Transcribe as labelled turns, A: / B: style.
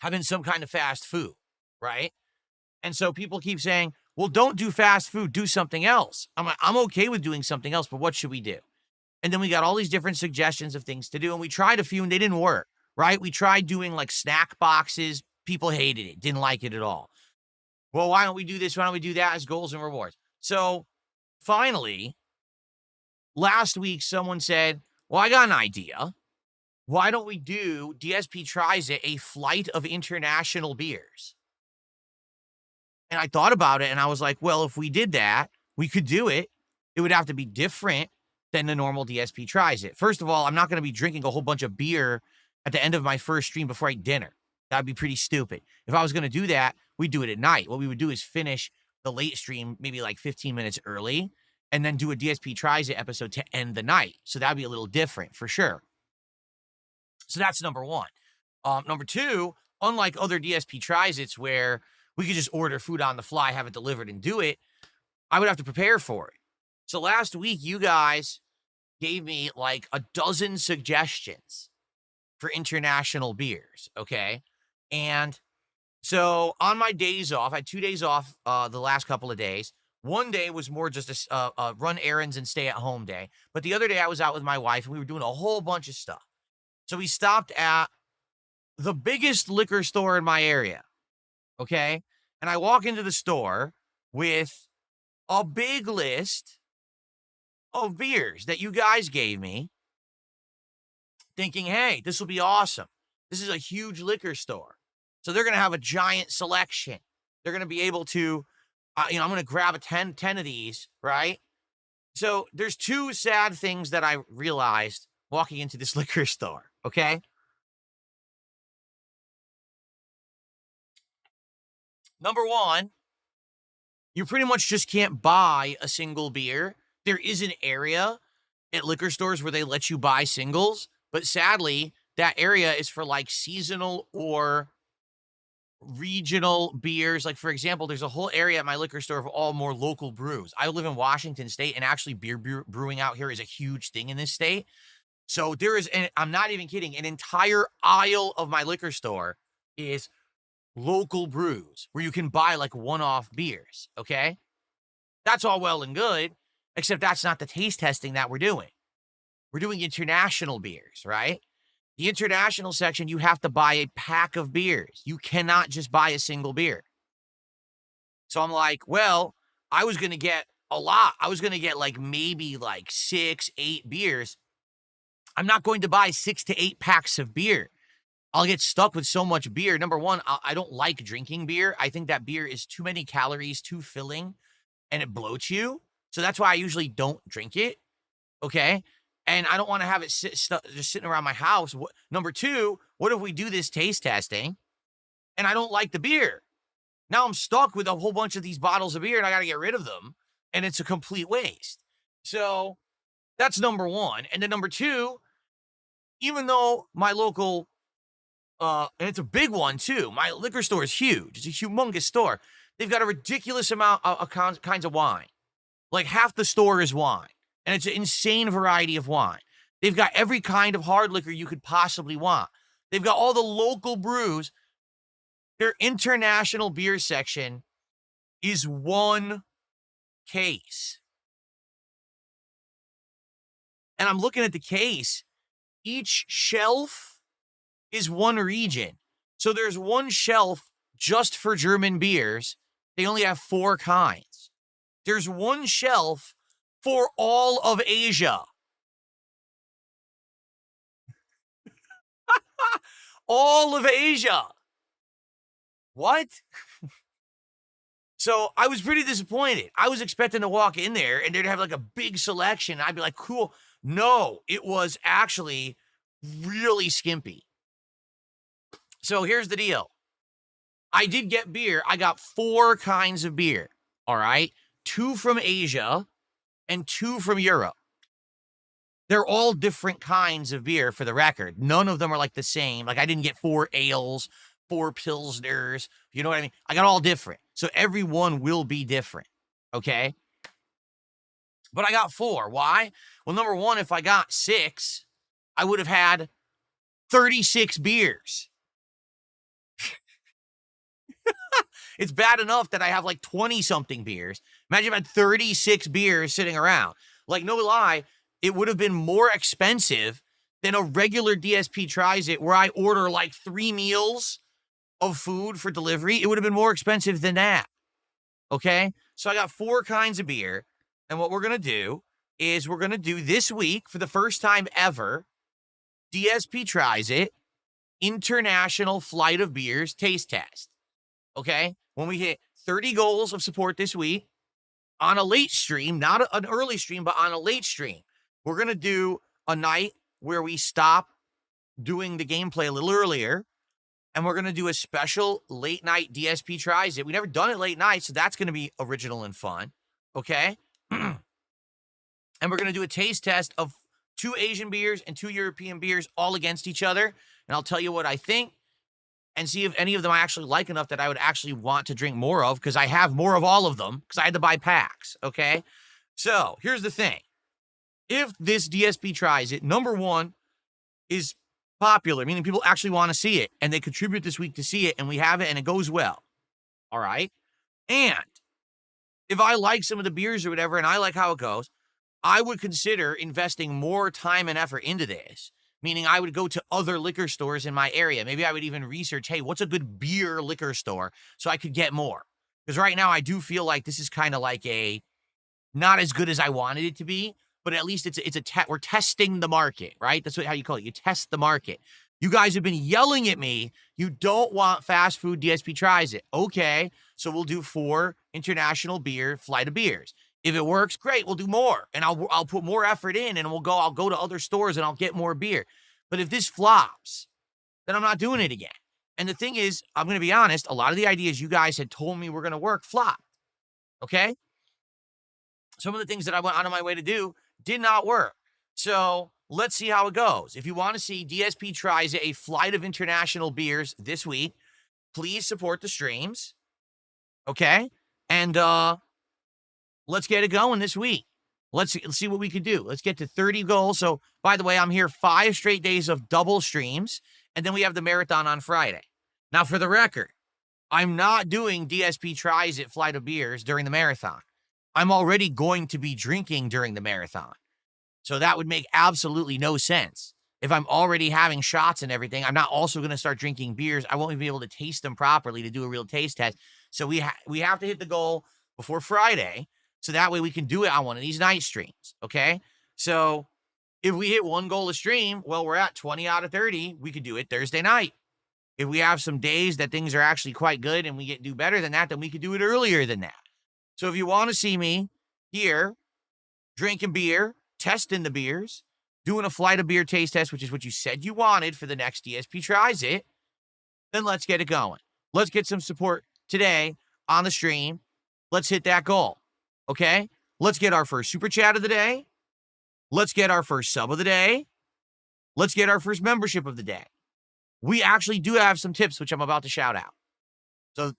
A: having some kind of fast food, right? And so people keep saying, well, don't do fast food, do something else. I'm like, I'm okay with doing something else, but what should we do? And then we got all these different suggestions of things to do, and we tried a few and they didn't work, right? We tried doing like snack boxes. People hated it, didn't like it at all. Well, why don't we do this? Why don't we do that as goals and rewards? So finally, last week, someone said, well, I got an idea. Why don't we do, DSP tries it, a flight of international beers? And I thought about it and I was like, well, if we did that, we could do it. It would have to be different than the normal DSP tries it. First of all, I'm not going to be drinking a whole bunch of beer at the end of my first stream before I eat dinner. That'd be pretty stupid. If I was going to do that, we'd do it at night. What we would do is finish the late stream maybe like 15 minutes early and then do a DSP tries it episode to end the night. So that'd be a little different for sure. So that's number one. Number two, unlike other DSP tries it's where we could just order food on the fly, have it delivered and do it, I would have to prepare for it. So last week, you guys gave me like a dozen suggestions for international beers, okay? And so on my days off, I had 2 days off the last couple of days. One day was more just a run errands and stay at home day. But the other day I was out with my wife and we were doing a whole bunch of stuff. So we stopped at the biggest liquor store in my area, okay? And I walk into the store with a big list of beers that you guys gave me, thinking, hey, this will be awesome. This is a huge liquor store. So they're going to have a giant selection. They're going to be able to, I'm going to grab 10 of these, right? So there's two sad things that I realized walking into this liquor store, okay? Number one, you pretty much just can't buy a single beer. There is an area at liquor stores where they let you buy singles, but sadly, that area is for like seasonal or regional beers. Like, for example, there's a whole area at my liquor store of all more local brews. I live in Washington State, and actually beer brewing out here is a huge thing in this state. So there is, and I'm not even kidding, an entire aisle of my liquor store is local brews where you can buy like one-off beers, okay? That's all well and good, except that's not the taste testing that we're doing. We're doing international beers, right? The international section, you have to buy a pack of beers. You cannot just buy a single beer. So I'm like, well, I was going to get a lot. I was going to get like maybe like 6, 8 beers. I'm not going to buy 6 to 8 packs of beer. I'll get stuck with so much beer. Number one, I don't like drinking beer. I think that beer is too many calories, too filling, and it bloats you. So that's why I usually don't drink it, okay? And I don't want to have it just sitting around my house. Number two, what if we do this taste testing and I don't like the beer? Now I'm stuck with a whole bunch of these bottles of beer and I got to get rid of them, and it's a complete waste. So that's number one. And then number two, even though my local, and it's a big one too, my liquor store is huge. It's a humongous store. They've got a ridiculous amount of kinds of wine. Like half the store is wine. And it's an insane variety of wine. They've got every kind of hard liquor you could possibly want. They've got all the local brews. Their international beer section is one case. And I'm looking at the case. Each shelf is one region. So there's one shelf just for German beers. They only have 4 kinds. There's one shelf for all of Asia. All of Asia. What? So I was pretty disappointed. I was expecting to walk in there and they'd have like a big selection. I'd be like, cool. No, it was actually really skimpy. So here's the deal. I did get beer. I got 4 kinds of beer. All right. 2 from Asia and 2 from Europe. They're all different kinds of beer, for the record. None of them are like the same. Like I didn't get 4 ales, 4 pilsners. You know what I mean? I got all different. So every one will be different. Okay. But I got 4. Why? Well, number one, if I got 6, I would have had 36 beers. It's bad enough that I have like 20-something beers. Imagine if I had 36 beers sitting around. Like, no lie, it would have been more expensive than a regular DSP Tries It where I order like 3 meals of food for delivery. It would have been more expensive than that. Okay? So I got 4 kinds of beer. And what we're going to do is we're going to do this week, for the first time ever, DSP Tries It International Flight of Beers Taste Test. Okay? When we hit 30 goals of support this week on a late stream, not an early stream, but on a late stream, we're going to do a night where we stop doing the gameplay a little earlier, and we're going to do a special late night DSP Tries It. We never done it late night, so that's going to be original and fun. Okay? And we're going to do a taste test of 2 Asian beers and 2 European beers all against each other. And I'll tell you what I think and see if any of them I actually like enough that I would actually want to drink more of, because I have more of all of them because I had to buy packs. Okay? So here's the thing. If this DSP Tries It, number one, is popular, meaning people actually want to see it and they contribute this week to see it, and we have it and it goes well. All right? And if I like some of the beers or whatever and I like how it goes, I would consider investing more time and effort into this, meaning I would go to other liquor stores in my area. Maybe I would even research, hey, what's a good beer liquor store so I could get more? Because right now I do feel like this is kind of like a not as good as I wanted it to be, but at least we're testing the market, right? That's how you call it. You test the market. You guys have been yelling at me. You don't want fast food DSP Tries It. Okay, so we'll do 4 international beer flight of beers. If it works, great, we'll do more. And I'll put more effort in, and I'll go to other stores and I'll get more beer. But if this flops, then I'm not doing it again. And the thing is, I'm going to be honest, a lot of the ideas you guys had told me were going to work flopped. Okay? Some of the things that I went out of my way to do did not work. So let's see how it goes. If you want to see DSP Tries It, a flight of international beers this week, please support the streams. Okay? And let's get it going this week. Let's see what we can do. Let's get to 30 goals. So, by the way, I'm here 5 straight days of double streams, and then we have the marathon on Friday. Now, for the record, I'm not doing DSP Tries It Flight of Beers during the marathon. I'm already going to be drinking during the marathon. So that would make absolutely no sense. If I'm already having shots and everything, I'm not also going to start drinking beers. I won't even be able to taste them properly to do a real taste test. So we have to hit the goal before Friday, so that way we can do it on one of these night streams, okay? So if we hit 1 goal a stream, well, we're at 20 out of 30. We could do it Thursday night. If we have some days that things are actually quite good and we do better than that, then we could do it earlier than that. So if you want to see me here drinking beer, testing the beers, doing a flight of beer taste test, which is what you said you wanted for the next DSP Tries It, then let's get it going. Let's get some support today on the stream. Let's hit that goal. Okay? Let's get our first super chat of the day. Let's get our first sub of the day. Let's get our first membership of the day. We actually do have some tips, which I'm about to shout out. So